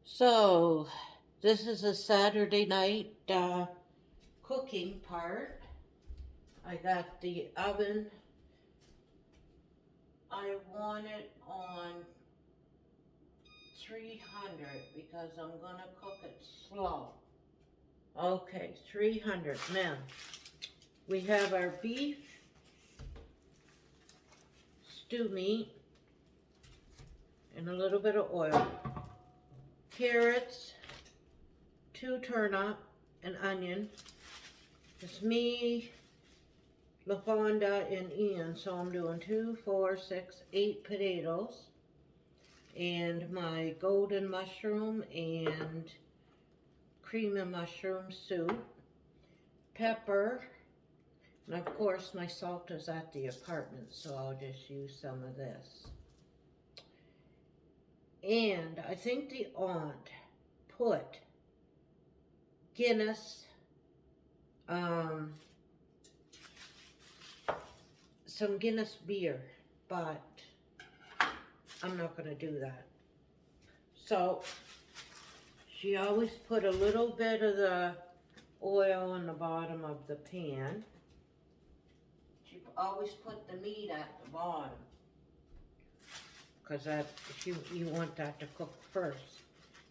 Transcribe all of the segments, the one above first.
So, this is a Saturday night cooking part. I got the oven. I want it on 300 because I'm going to cook it slow. Okay, 300. Now, we have our beef, stew meat, and a little bit of oil. Carrots, 2 turnip, an onion. It's me, LaFonda, and Ian, so I'm doing 2, 4, 6, 8 potatoes, and my golden mushroom and cream and mushroom soup, pepper, and of course my salt is at the apartment, so I'll just use some of this. And I think the aunt put Guinness, some Guinness beer, but I'm not going to do that. So she always put a little bit of the oil on the bottom of the pan. She always put the meat at the bottom because you want that to cook first.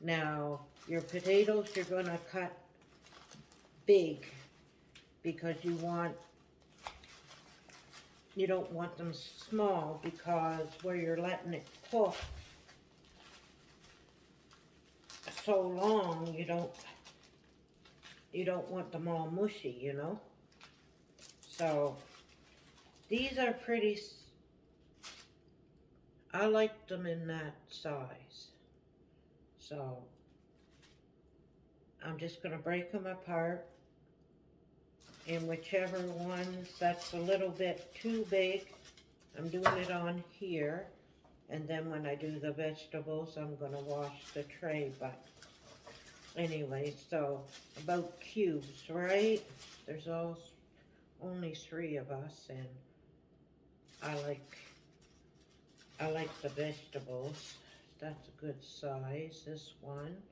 Now your potatoes you're going to cut big because you don't want them small, because where you're letting it cook so long, you don't want them all mushy, you know. So these are pretty, I like them in that size. So I'm just going to break them apart, and whichever ones that's a little bit too big, I'm doing it on here. And then when I do the vegetables, I'm going to wash the tray. But anyway, so about cubes, right? There's only 3 of us, and I like the vegetables. That's a good size. This one,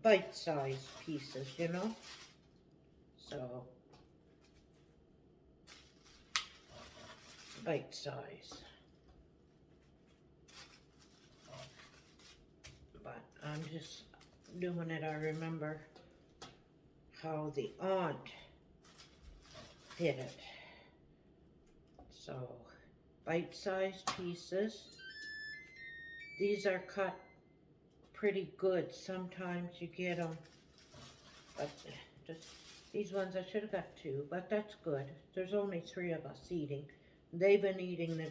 bite-sized pieces, you know. So bite size. But I'm just doing it. I remember how the aunt did it. So bite-sized pieces. These are cut pretty good. Sometimes you get them, but just these ones I should have got 2, but that's good. There's only 3 of us eating. They've been eating the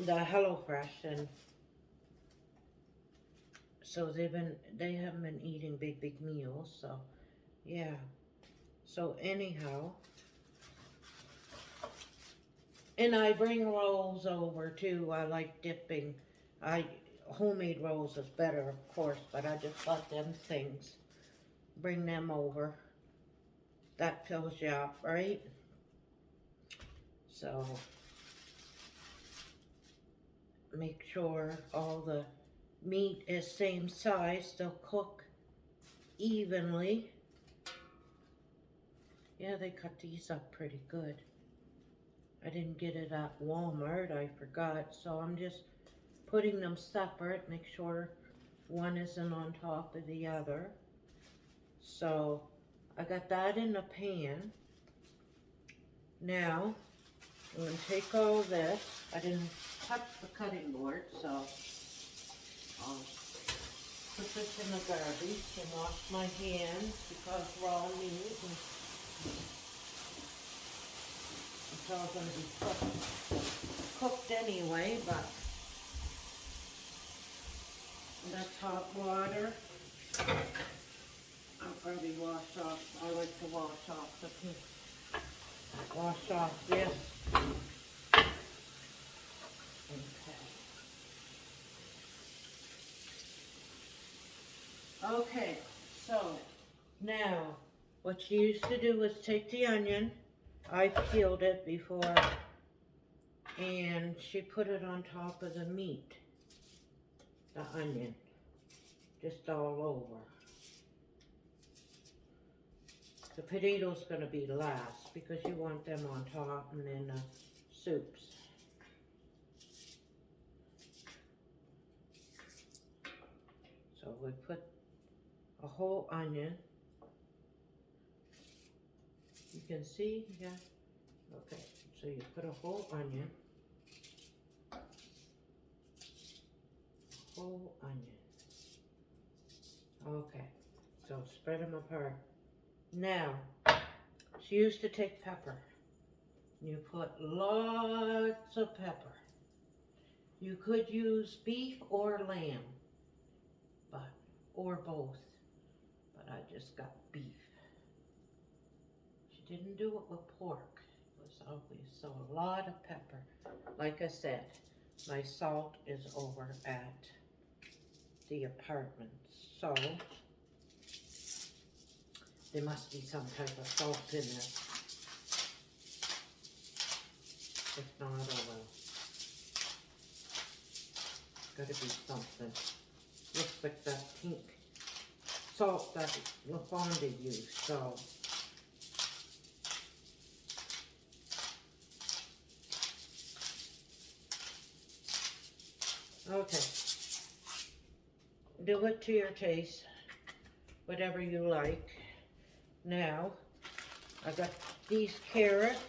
HelloFresh, and so they haven't been eating big meals. So yeah. So anyhow, and I bring rolls over too. I like dipping. Homemade rolls is better, of course, but I just let them things. Bring them over. That fills you up, right? So make sure all the meat is same size. They'll cook evenly. Yeah, they cut these up pretty good. I didn't get it at Walmart, I forgot, so I'm just putting them separate, make sure one isn't on top of the other. So I got that in the pan. Now I'm going to take all this. I didn't touch the cutting board, so I'll put this in the garbage and wash my hands because raw meat, and it's all going to be cooked anyway, but that's hot water. I'll probably wash off. I like to wash off the pink. Wash off this. Okay, so now what you used to do was take the onion. I peeled it before, and she put it on top of the meat, the onion. just all over. The potatoes gonna be last because you want them on top and then the soups. So we put a whole onion. You can see, yeah? Okay, so you put a whole onion. Whole onion. Okay, so spread them apart. Now, she used to take pepper. You put lots of pepper. You could use beef or lamb, or both, but I just got beef. She didn't do it with pork. It was always so a lot of pepper. Like I said, my salt is over at the apartment, so there must be some type of salt in there. If not, oh well. Gotta be something. Looks like that pink salt that LaFonda used, so. Okay. Do it to your taste, whatever you like. Now, I got these carrots,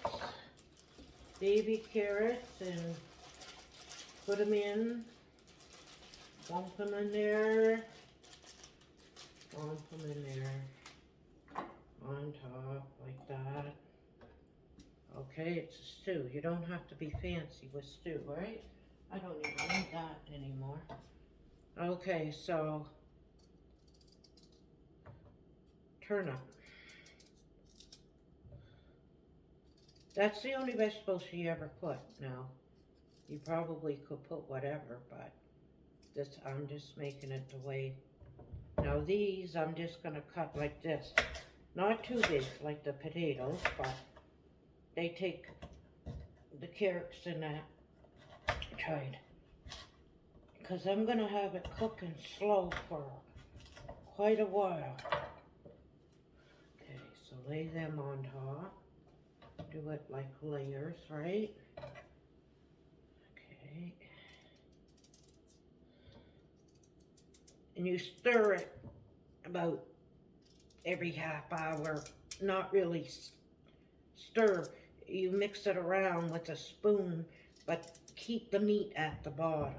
baby carrots, and put them in. Lump them in there. Lump them in there. On top, like that. Okay, it's a stew. You don't have to be fancy with stew, right? I don't even need that anymore. Okay, so turnip. That's the only vegetable she ever put. Now, you probably could put whatever, but this, I'm just making it the way. Now these, I'm just gonna cut like this. Not too big like the potatoes, but they take the carrots and that. Tried. Because I'm gonna have it cooking slow for quite a while. Okay, so lay them on top. Do it like layers, right? Okay. And you stir it about every half hour. Not really stir. You mix it around with a spoon, but keep the meat at the bottom.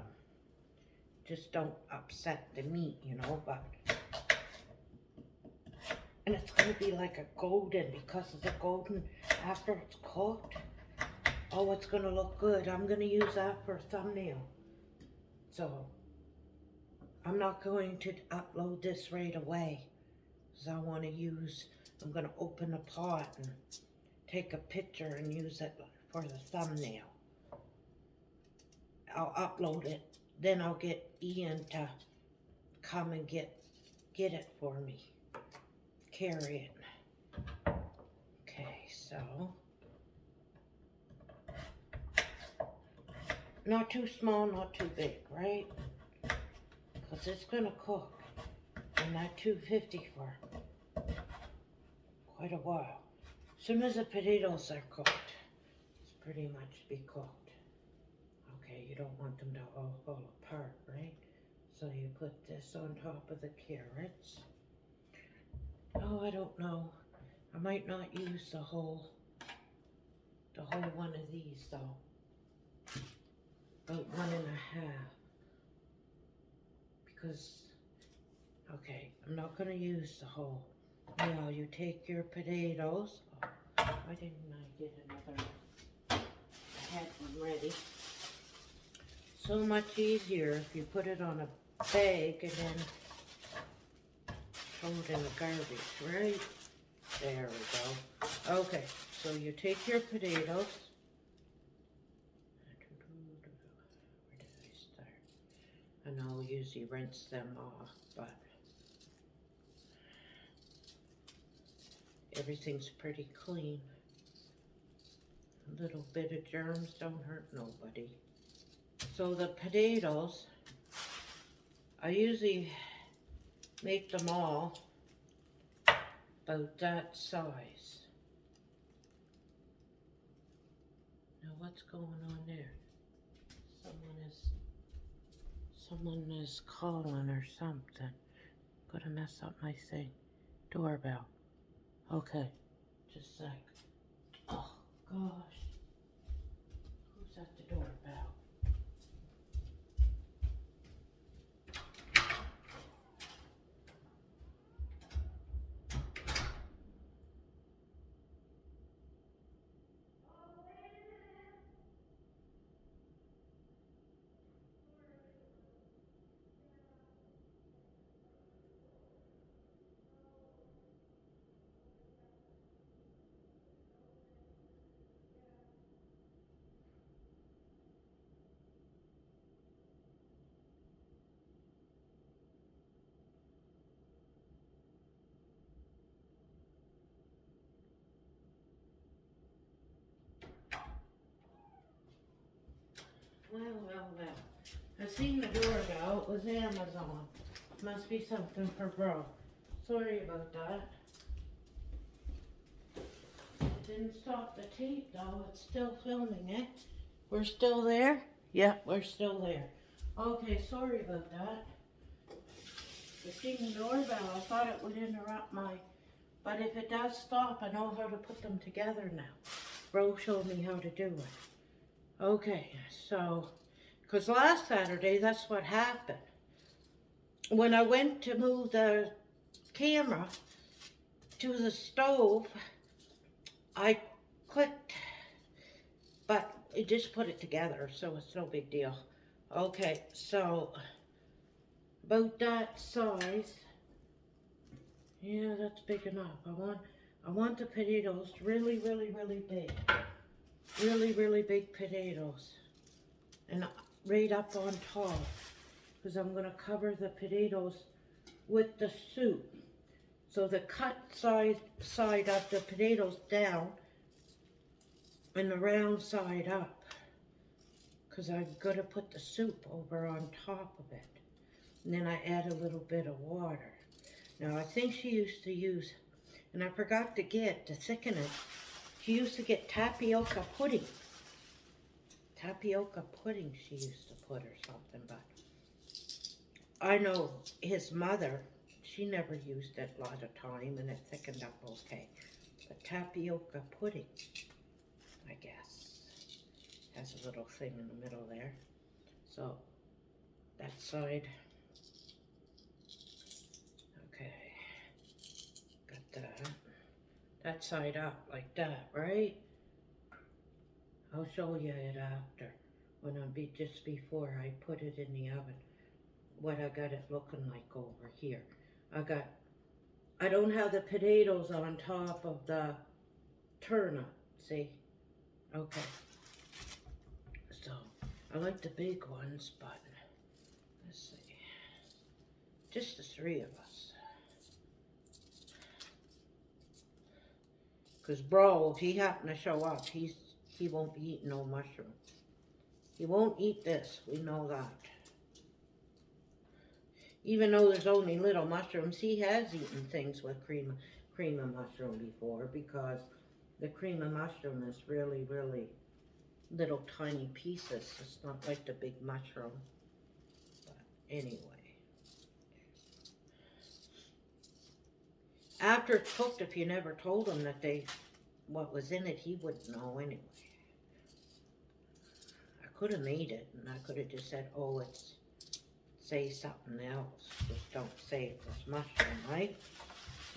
Just don't upset the meat, you know, but. And it's gonna be like a golden, because of the golden after it's cooked. Oh, it's gonna look good. I'm gonna use that for a thumbnail. So, I'm not going to upload this right away, because I want to use, I'm going to open the pot and take a picture and use it for the thumbnail. I'll upload it, then I'll get Ian to come and get it for me. Carry it. Okay, so. Not too small, not too big, right? Because it's going to cook in that 250 for quite a while. As soon as the potatoes are cooked, it's pretty much be cooked. Okay, you don't want them to all fall apart, right? So you put this on top of the carrots. Oh, I don't know. I might not use the whole one of these though. About 1.5. Because, okay, I'm not going to use the whole. Now you take your potatoes. Oh, why didn't I get another? I had one ready. So much easier if you put it on a bag and then throw it in the garbage, right? There we go. Okay, so you take your potatoes. Where did I start? And I'll usually rinse them off, but everything's pretty clean. A little bit of germs don't hurt nobody. So the potatoes, I usually make them all about that size. Now what's going on there? Someone is calling or something. Gonna mess up my thing. Doorbell. Okay, just a sec. Oh gosh. Who's at the doorbell? Well. I seen the doorbell. It was Amazon. Must be something for bro. Sorry about that. It didn't stop the tape though. It's still filming it. We're still there? Yeah, we're still there. Okay, sorry about that. I seen the doorbell. I thought it would interrupt my... But if it does stop, I know how to put them together now. Bro showed me how to do it. Okay, so... Because last Saturday, that's what happened. When I went to move the camera to the stove, I clicked, but it just put it together, so it's no big deal. Okay, so about that size. Yeah, that's big enough. I want the potatoes really big. Really big potatoes. And right up on top, because I'm going to cover the potatoes with the soup. So the cut side of the potatoes down and the round side up, because I've got to put the soup over on top of it. And then I add a little bit of water. Now I think she used to use, and I forgot to get, to thicken it, she used to get tapioca pudding. Tapioca pudding she used to put or something, but I know his mother, she never used it a lot of time and it thickened up okay. But tapioca pudding, I guess, has a little thing in the middle there. So that side, okay, got that side up like that, right? I'll show you it after, when just before I put it in the oven, what I got it looking like over here. I don't have the potatoes on top of the turnip, see? Okay. So, I like the big ones, but let's see. Just the three of us. Because bro, if he happened to show up, he won't be eating no mushroom. He won't eat this, we know that. Even though there's only little mushrooms, he has eaten things with cream of mushroom before, because the cream of mushroom is really little tiny pieces. It's not like the big mushroom. But anyway. After it's cooked, if you never told him that what was in it, he wouldn't know anyway. I could have made it, and I could have just said, oh, say something else. Just don't say it was mushroom, right?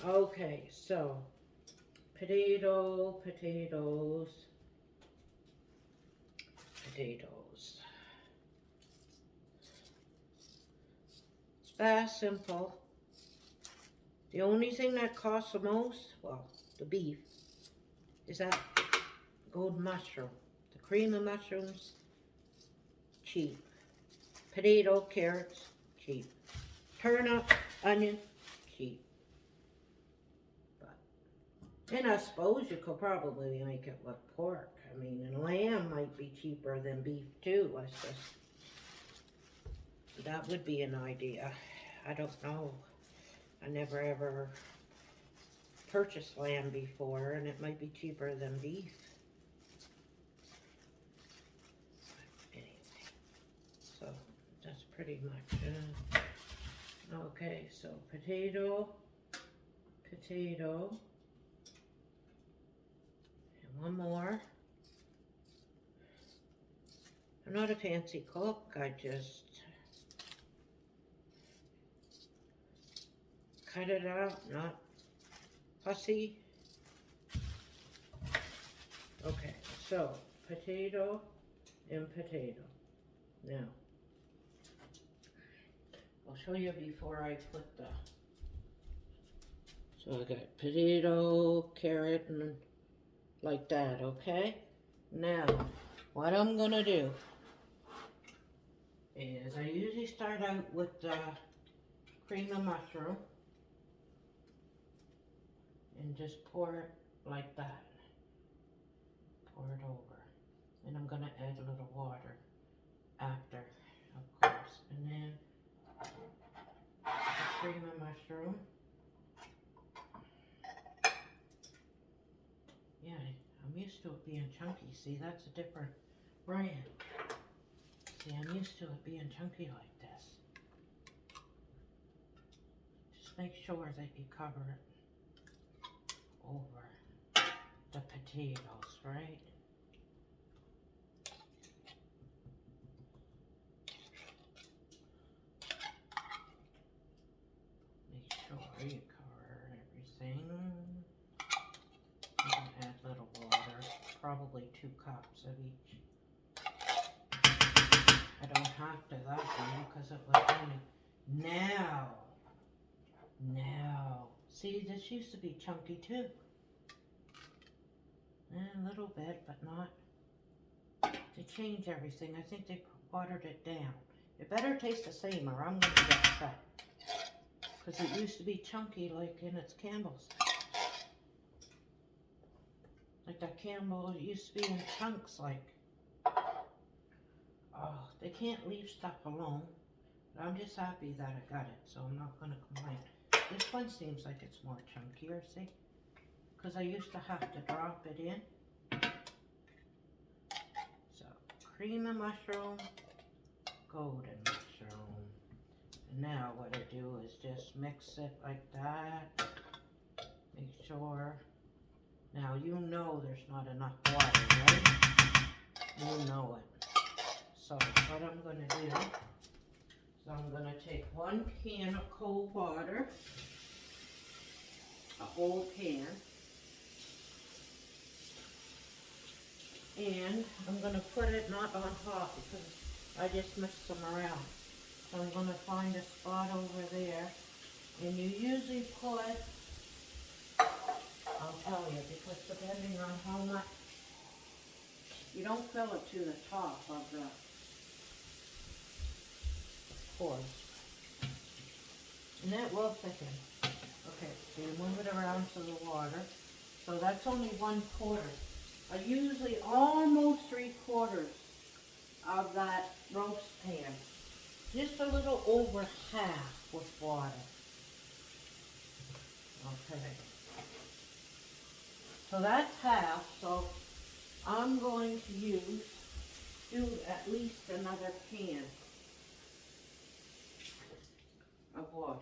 Okay, so potatoes. It's fast, simple. The only thing that costs the most, well, the beef, is that golden mushroom. The cream of mushrooms, cheap. Potato, carrots, cheap. Turnip, onion, cheap. And I suppose you could probably make it with pork. I mean, and lamb might be cheaper than beef too. That would be an idea. I don't know. I never ever purchased lamb before, and it might be cheaper than beef. But anyway, so that's pretty much okay. So potato, and one more. I'm not a fancy cook, I just cut it out, not fussy. Okay, so potato and potato. Now, I'll show you before I put the, so I got potato, carrot, and like that, okay? Now, what I'm gonna do is I usually start out with the cream of mushroom and just pour it like that. Pour it over. And I'm gonna add a little water after, of course. And then the cream of mushroom. Yeah, I'm used to it being chunky. See, that's a different brand. See, I'm used to it being chunky like this. Just make sure that you cover it over the potatoes, right? Make sure you cover everything. You can add a little water, probably 2 cups of each. I don't have to that one because it was only now. See, this used to be chunky too. A little bit, but not. They changed everything. I think they watered it down. It better taste the same or I'm going to get upset. Because it used to be chunky like in its Campbell's. Like that Campbell, it used to be in chunks like. Oh, they can't leave stuff alone. But I'm just happy that I got it, so I'm not going to complain. This one seems like it's more chunkier, see? Because I used to have to drop it in. So, cream of mushroom, golden mushroom. And now what I do is just mix it like that. Make sure. Now you know there's not enough water, right? You know it. So what I'm going to do is I'm going to take 1 can of cold water, a whole can, and I'm going to put it not on hot because I just mixed them around. So I'm going to find a spot over there, and you usually put, I'll tell you, because depending on how much, you don't fill it to the top of the course. And that will thicken. Okay, so you move it around to the water. So that's only 1/4. I usually almost 3/4 of that roast pan. Just a little over half with water. Okay. So that's half, so I'm going to do at least another can of water.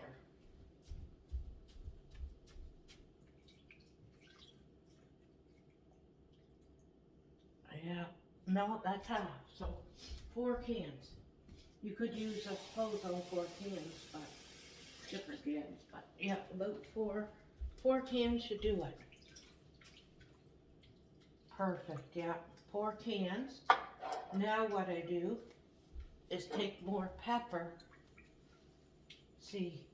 Yeah, no, that's half, so 4 cans. You could use, I suppose, on 4 cans, but different cans, but yeah, about 4 cans should do it. Perfect, yeah, 4 cans. Now what I do is take more pepper. See,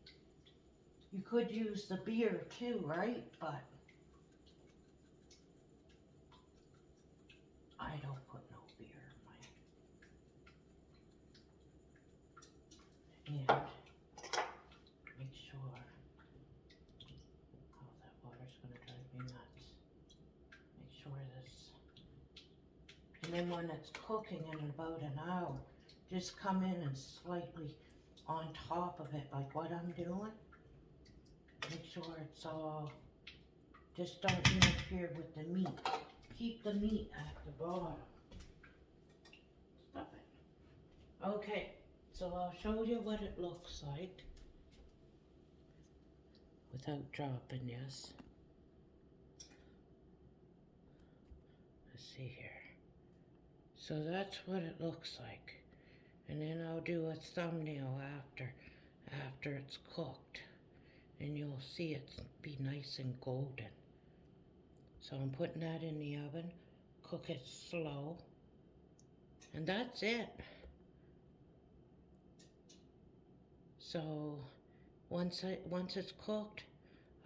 you could use the beer too, right? But I don't put no beer in mine. And make sure, oh, that water's gonna drive me nuts. Make sure this, and then when it's cooking in about an hour, just come in and slightly on top of it, like what I'm doing. Make sure it's all, just don't interfere with the meat. Keep the meat at the bottom. Stop it. Okay, so I'll show you what it looks like without dropping this. Let's see here. So that's what it looks like. And then I'll do a thumbnail after it's cooked. And you'll see it be nice and golden. So I'm putting that in the oven. Cook it slow. And that's it. So once it's cooked,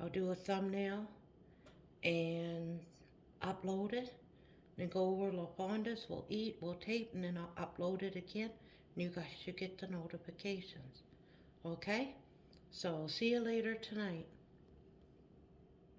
I'll do a thumbnail and upload it. Then go over LaFonda's, we'll eat, we'll tape, and then I'll upload it again. And you guys should get the notifications. Okay? So see you later tonight.